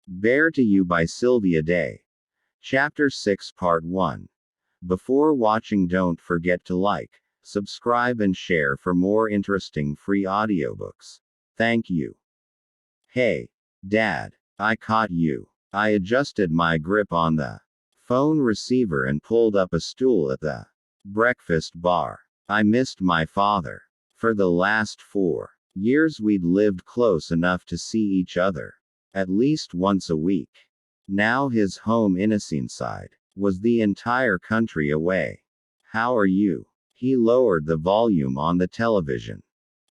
Bear to You by Sylvia Day. Chapter 6 Part 1. Before watching, don't forget to like, subscribe and share for more interesting free audiobooks. Thank you. Hey, Dad, I caught you. I adjusted my grip on the phone receiver and pulled up a stool at the breakfast bar. I missed my father. For the last 4 years we'd lived close enough to see each other at least once a week. Now his home in Oceanside was the entire country away. How are you? He lowered the volume on the television.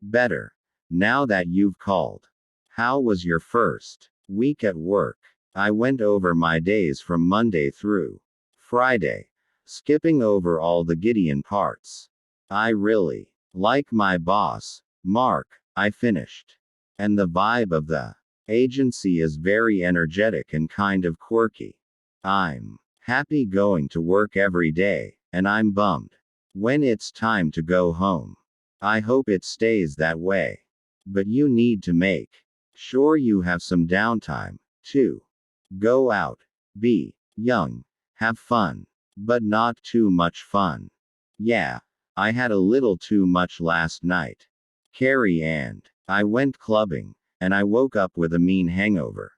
Better. Now that you've called. How was your first week at work? I went over my days from Monday through Friday, skipping over all the Gideon parts. I really like my boss, Mark, I finished. And the vibe of the agency is very energetic and kind of quirky. I'm happy going to work every day, and I'm bummed when it's time to go home. I hope it stays that way. But you need to make sure you have some downtime, too. Go out, be young, have fun, but not too much fun. Yeah, I had a little too much last night. Carrie and I went clubbing, and I woke up with a mean hangover.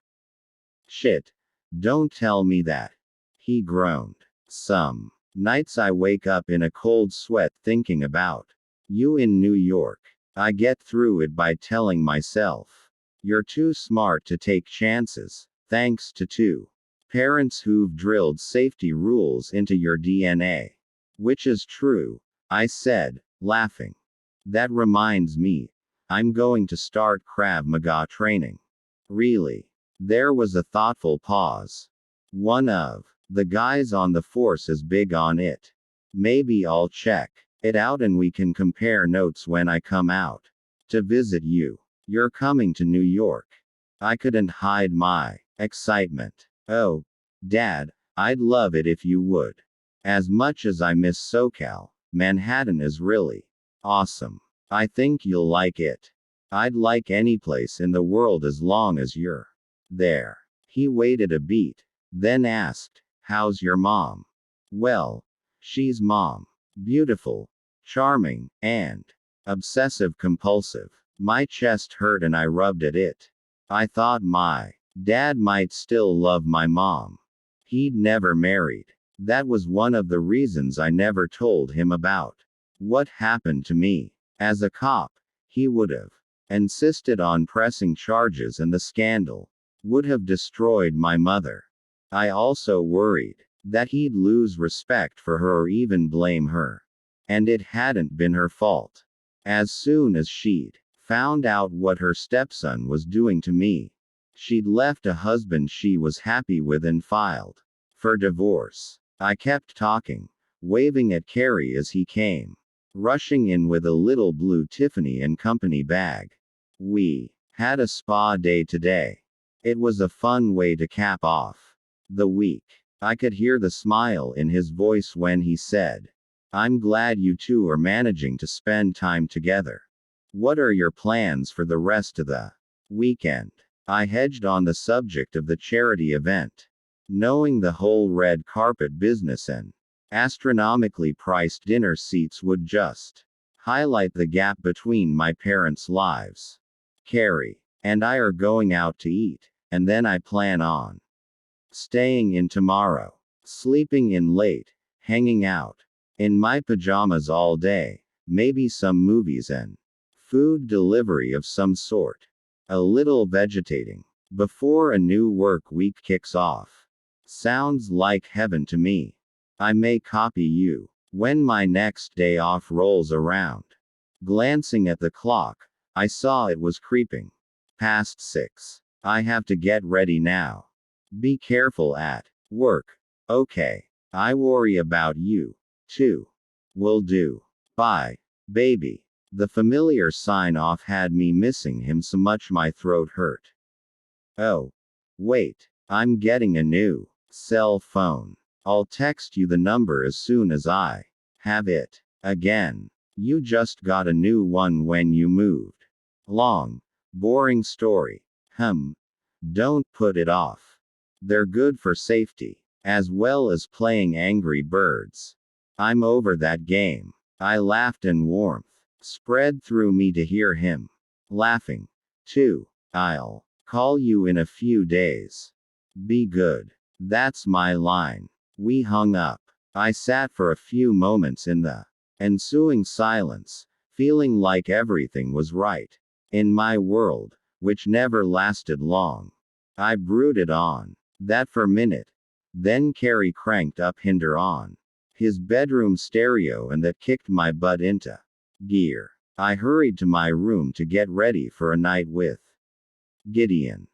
Shit. Don't tell me that. He groaned. Some nights I wake up in a cold sweat thinking about you in New York. I get through it by telling myself, you're too smart to take chances, thanks to 2 parents who've drilled safety rules into your DNA. Which is true, I said, laughing. That reminds me, I'm going to start Krav Maga training. Really? There was a thoughtful pause. One of the guys on the force is big on it. Maybe I'll check it out and we can compare notes when I come out to visit you. You're coming to New York. I couldn't hide my excitement. Oh, Dad, I'd love it if you would. As much as I miss SoCal, Manhattan is really awesome. I think you'll like it. I'd like any place in the world as long as you're there. He waited a beat, then asked, how's your mom? Well, she's mom. Beautiful, charming, and obsessive compulsive. My chest hurt and I rubbed at it. I thought my dad might still love my mom. He'd never married. That was one of the reasons I never told him about what happened to me. As a cop, he would have insisted on pressing charges and the scandal would have destroyed my mother. I also worried that he'd lose respect for her or even blame her. And it hadn't been her fault. As soon as she'd found out what her stepson was doing to me, she'd left a husband she was happy with and filed for divorce. I kept talking, waving at Carrie as he came rushing in with a little blue Tiffany & Company bag. We had a spa day today. It was a fun way to cap off the week. I could hear the smile in his voice when he said, I'm glad you two are managing to spend time together. What are your plans for the rest of the weekend? I hedged on the subject of the charity event. Knowing the whole red carpet business and astronomically priced dinner seats would just highlight the gap between my parents' lives. Carrie and I are going out to eat, and then I plan on staying in tomorrow, sleeping in late, hanging out in my pajamas all day, maybe some movies and food delivery of some sort. A little vegetating before a new work week kicks off. Sounds like heaven to me. I may copy you when my next day off rolls around. Glancing at the clock, I saw it was creeping past 6. I have to get ready now. Be careful at work. Okay. I worry about you, too. Will do. Bye, baby. The familiar sign off had me missing him so much my throat hurt. Oh. Wait. I'm getting a new cell phone. I'll text you the number as soon as I have it. Again. You just got a new one when you moved. Long, boring story. Don't put it off. They're good for safety, as well as playing Angry Birds. I'm over that game. I laughed and warmth spread through me to hear him laughing, too. I'll call you in a few days. Be good. That's my line. We hung up. I sat for a few moments in the ensuing silence, feeling like everything was right in my world, which never lasted long. I brooded on that for a minute. Then Carrie cranked up Hinder on his bedroom stereo, and that kicked my butt into gear. I hurried to my room to get ready for a night with Gideon.